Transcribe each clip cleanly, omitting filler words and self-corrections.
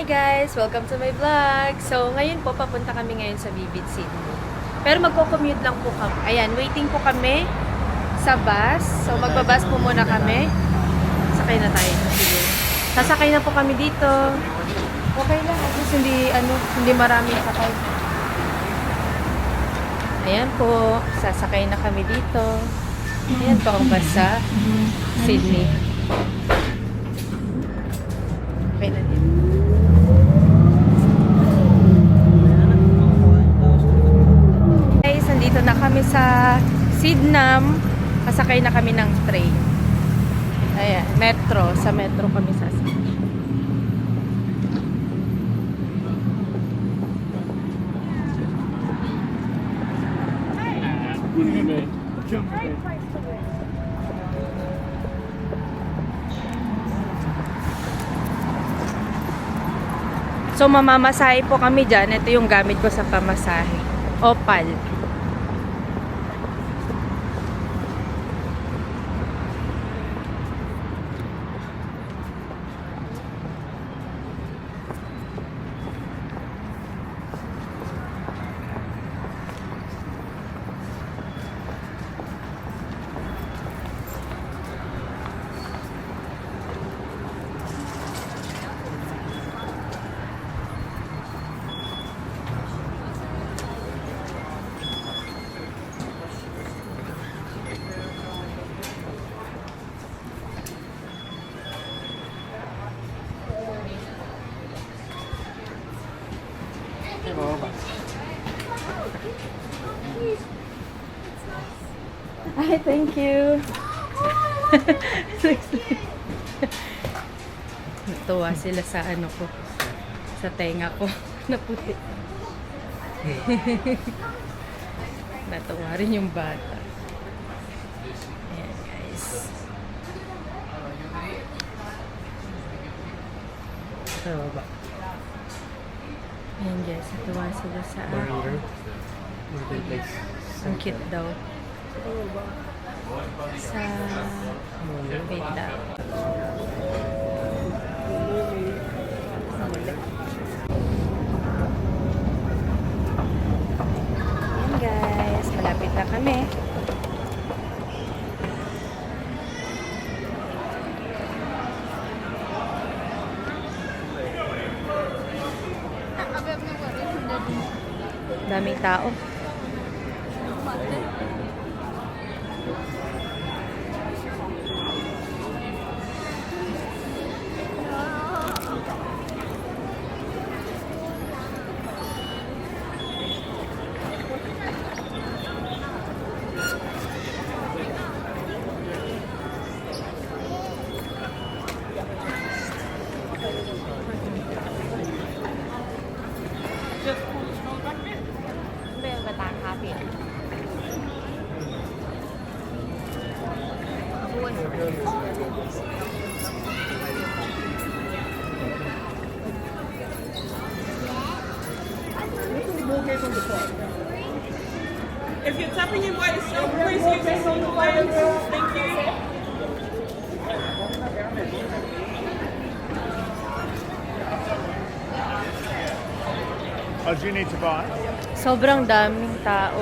Hi guys! Welcome to my vlog! So, ngayon po, papunta kami ngayon sa Vivid Sydney. Pero magko-commute lang po kami. Ayan, waiting po kami sa bus. So, magbabas po muna kami. Sakay na tayo. Sige. Sasakay na po kami dito. Okay lang. At least hindi maraming sakay. Ayan po. Sasakay na kami dito. Ayan po ang bus sa Sydney. Okay na din. Guys, nandito na kami sa Sydenham. Pasakay na kami ng train. Ayan, metro. Sa metro kami sasakay. So, mamamasahe po kami dyan. Ito yung gamit ko sa pamasahe. Opal. Ay, thank you. Natuwa sila sa ano ko. Sa tenga ko. Naputi. Natuwa rin yung bata. Ayan, guys. Ayan, guys. Natuwa sila sa akin. Ang cute daw. Sa wait lang. Ayan guys, malapit na kami. Daming tao. If you're tapping in by yourself, please use your single hands. Thank you. Oh, do you need to buy? Sobrang daming tao.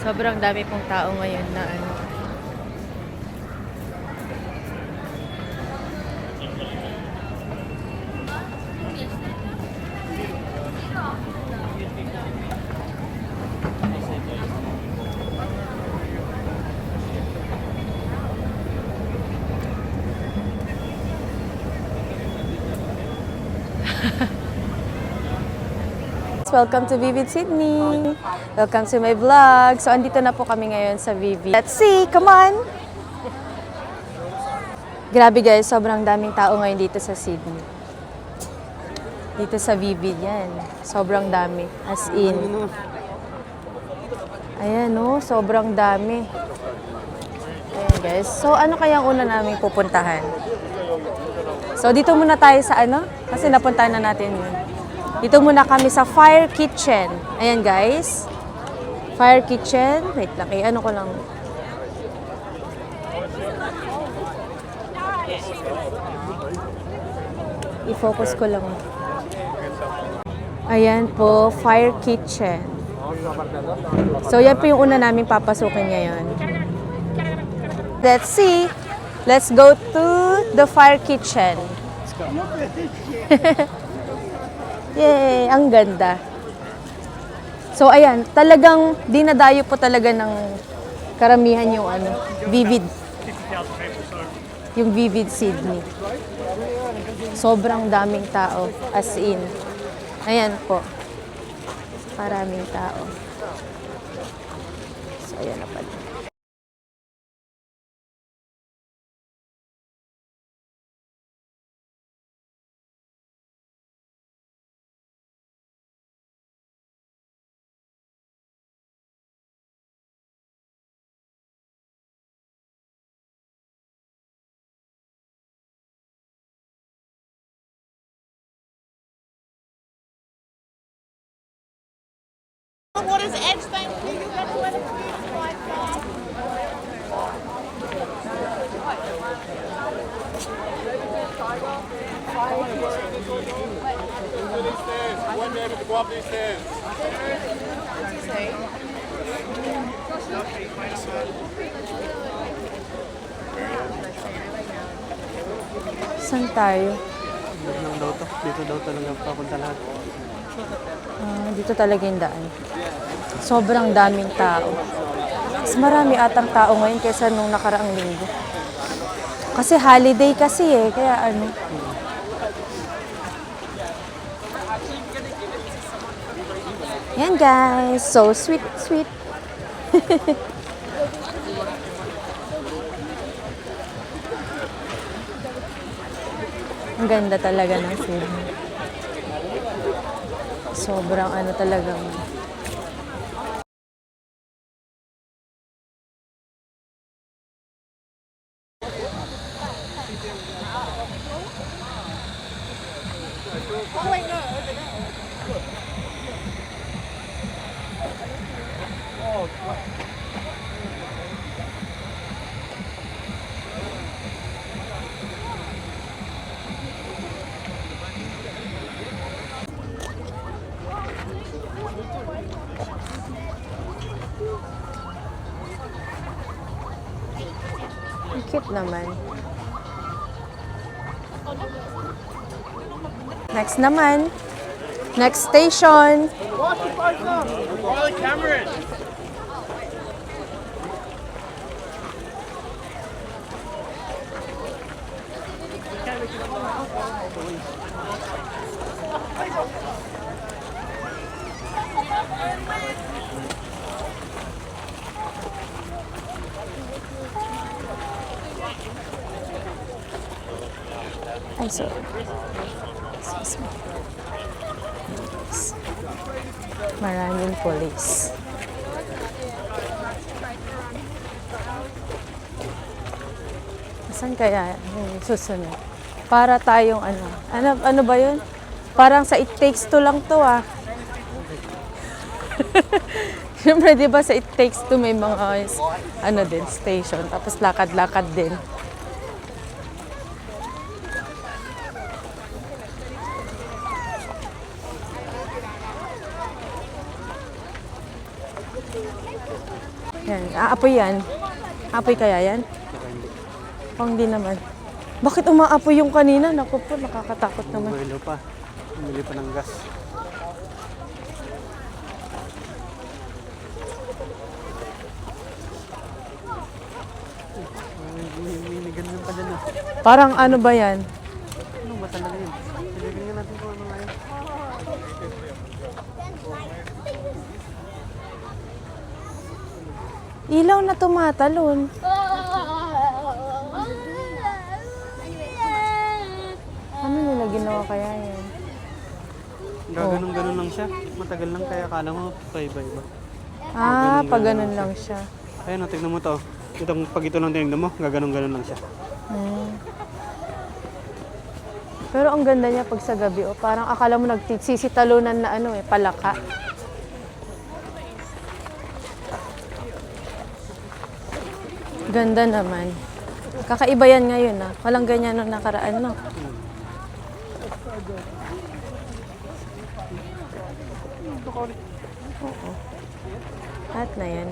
Sobrang dami pong tao ngayon na ano. Welcome to Vivid Sydney. Welcome to my vlog. So, andito na po kami ngayon sa Vivid. Let's see! Come on! Grabe guys, sobrang daming tao ngayon dito sa Sydney. Dito sa Vivid yan. Sobrang dami. As in. Ayan o, sobrang dami. Ayan guys. So, ano kaya ang una namin pupuntahan? So, dito muna tayo sa ano? Kasi napuntahan na natin yun. Dito muna kami sa Fire Kitchen. Ayan guys. Fire Kitchen. Wait lang. Ano ko lang. I-focus ko lang. Ayan po, fire kitchen. So, yan po yung una namin papasukin ngayon. Let's see. Let's go to the fire kitchen. Yay! Ang ganda. So, ayan. Talagang dinadayo po talaga ng karamihan yung Vivid. Yung Vivid Sydney. Sobrang daming tao. As in. Ayan po. Maraming tao. So, ayan na pala. What is edge thing? You got to let it like that. One man to go up these stairs. Saan tayo? Dito daw talaga papunta lahat. Dito talaga yung daan. Sobrang daming tao. Mas marami atang tao ngayon kaysa nung nakaraang linggo. Kasi holiday kasi kaya ano. Yan guys, so sweet, sweet. Ang ganda talaga ng Sydney. Sobrang talagang. Ang cute naman. Next naman. Next station. Charlie Cameron. Ay, sorry. Excuse me. Maraming police. Saan kaya yung susunod? Para tayong ano ba yun? Parang sa It Takes Two lang to Siyempre, di ba sa It Takes Two may mga din, station. Tapos lakad-lakad din. Yan, aapoy yan. Apoy kaya yan? Pang di naman. Bakit umaapoy yung kanina? Naku po, nakakatakot naman. Buwelo pa. Bumili pa ng gas. May ganyan pa dyan Parang ano ba yan? Ano ba talaga yun? Pilihan natin kung ano nga yun. Ilaw na tumatalon. Ano nila ginawa kaya yan? Gaganon-ganon lang siya. Matagal lang kaya akala mo iba-iba. Pag ganun lang siya. Ayun, tignan mo to. Pag ito lang tinignan mo, gaganon-ganon lang siya. Pero ang ganda niya pag sa gabi. Parang akala mo nagsisitalunan na palaka. Ganda naman. Kakaiba yan ngayon Walang ganyan nung nakaraan Oo. Lahat na yan.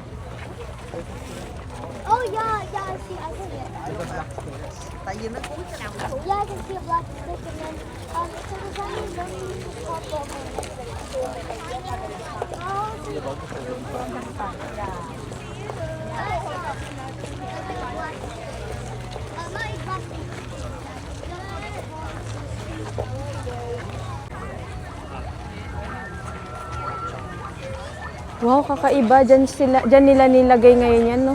Oh yeah, yeah, I see it. Yeah, I can see a black stick and then so does that mean don't you just pop over and it's like Wow, kakaiba. Diyan nila nilagay ngayon yan, no?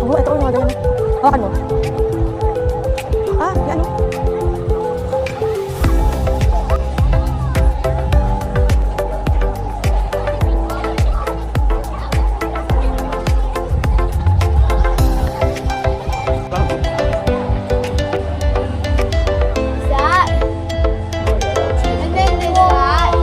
Oh, ito yung mga ganyan. Hawakan mo. Ah, yan. that. And then there's that.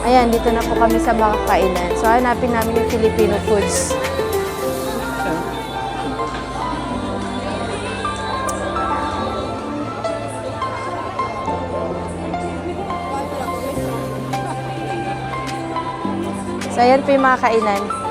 Ayan, dito na po kami sa mga kainan. So, hanapin namin yung Filipino foods. So, ayan po yung mga kainan.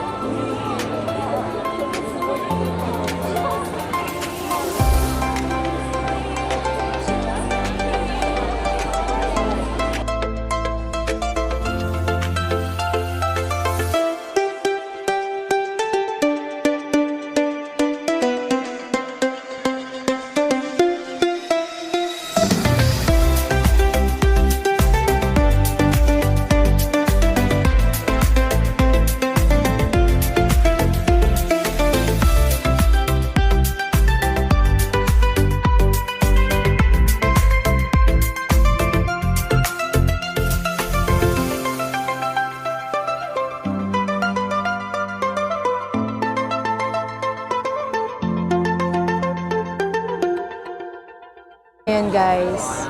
Ayan guys,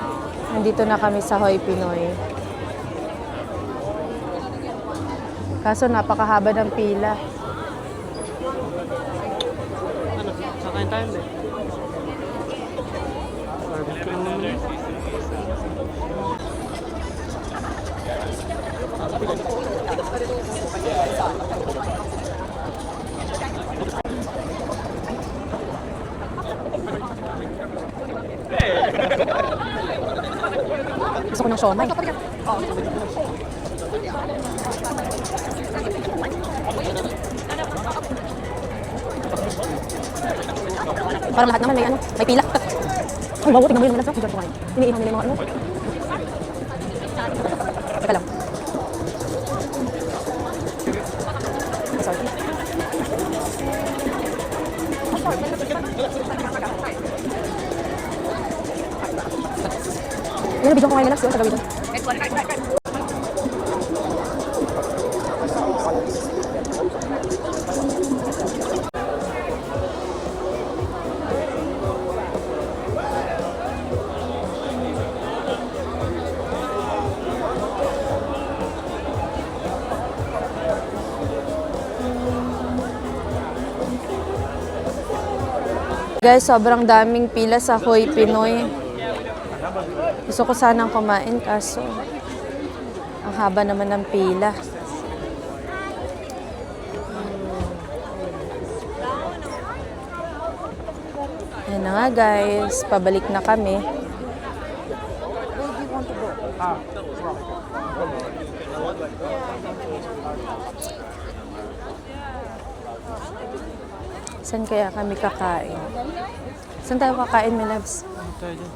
nandito na kami sa Hoy Pinoy. Kaso napakahaba ng pila. Sakayin tayo, hindi. Barbecue lang naman yun. Gusto ko ng siomay. Parang lahat naman may ano, may pila. Ay, wow, tingnan mo yung malas. Hindi ko kain. Iniihaw nila yung mga ano. Teka lang. Sorry. Yan, nabigyan ko kayo malas. Sa gawin ito. Guys, sobrang daming pila sa Hoy Pinoy. Gusto ko sanang kumain kaso ang haba naman ng pila. Ayan na nga guys, pabalik na kami. Saan kaya kami kakain? Saan tayo kakain, my loves? Tayo dyan.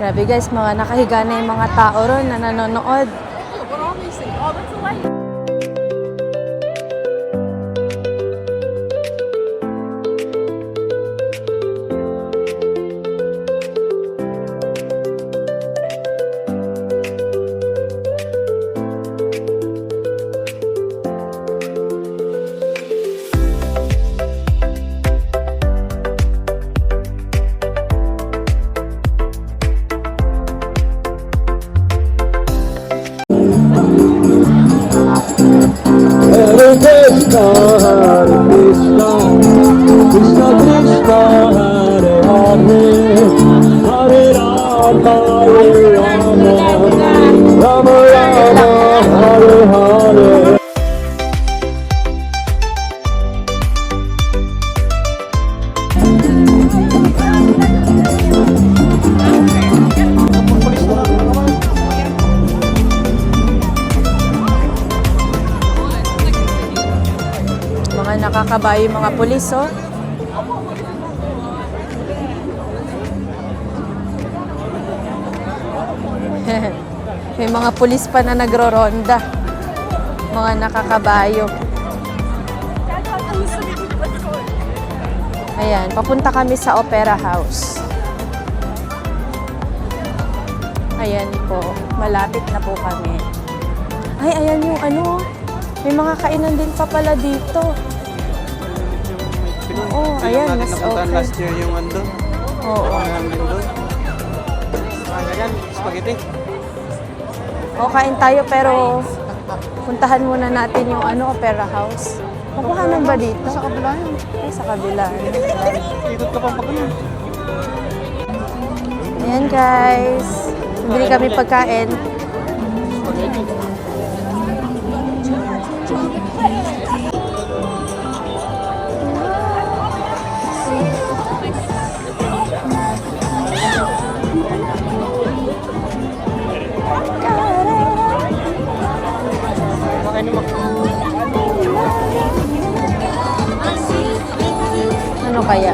Grabe guys, mga nakahiga na yung mga tao ron na nanonood. Hare Krishna, Hare Krishna, Krishna Krishna, Hare Hare, Hare Rama, Hare Rama, Rama Rama, Hare Hare. Mga nakakabayo yung mga pulis, oh. May mga pulis pa na nagro-ronda. Mga nakakabayo. Ayan, papunta kami sa Opera House. Ayan po, malapit na po kami. Ay, ayan yung ano, may mga kainan din pa pala dito. Oo, ayan, mas napuntahan okay. last year yung ando. Oo. Ganyan, spaghetti. O, kain tayo pero puntahan muna natin yung ano, Opera House. Makuhanan ba dito? Sa kabila yun. Ay, sa kabila. Ikot ka pang pagkain. Ayan guys, bili kami pagkain. Ano kaya?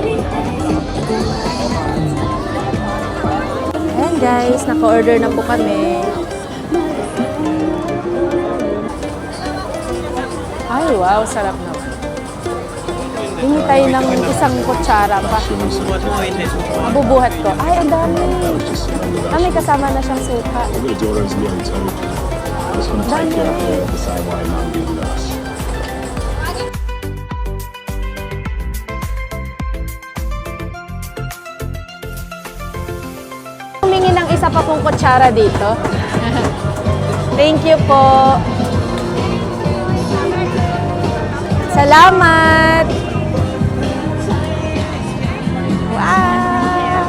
Ayan guys, naka-order na po kami. Ay, wow, sarap na. Hingi tayo ng isang kutsara pa. Subuhat mo, hindi. Mabubuhat ko. Ay, ang dami. Ah, may kasama na siyang suka. The daughter's young too. I just want to take you out there and decide why your mom beat us. Humingi ng isa pa pong kutsara dito. Thank you po. Salamat! Wow!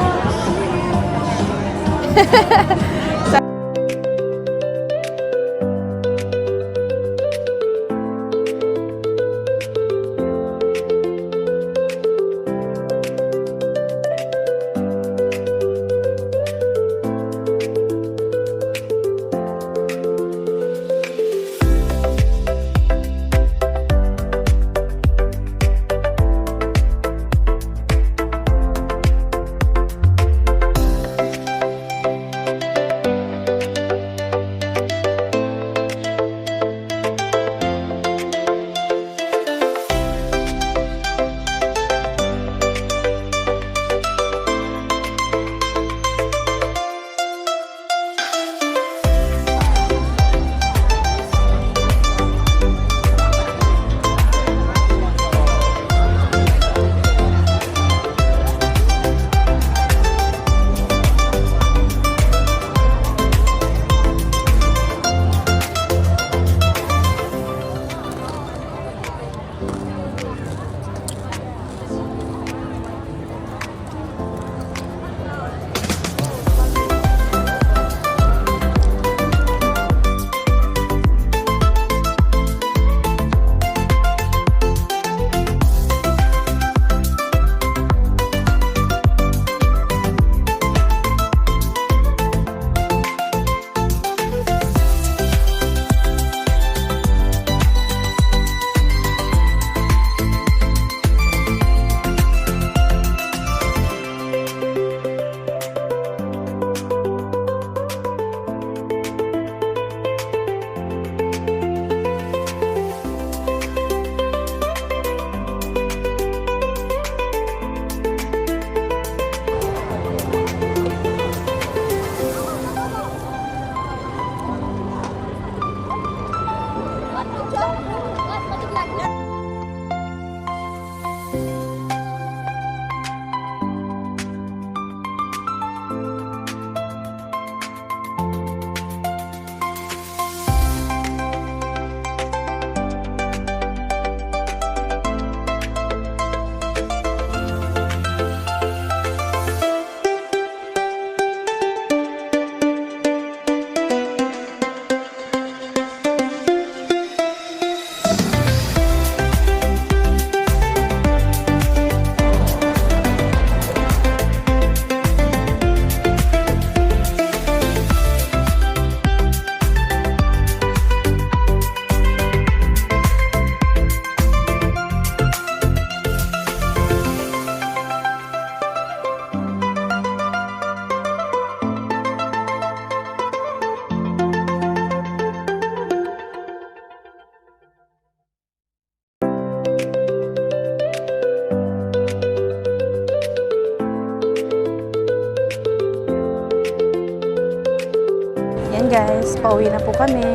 guys, pauwi na po kami.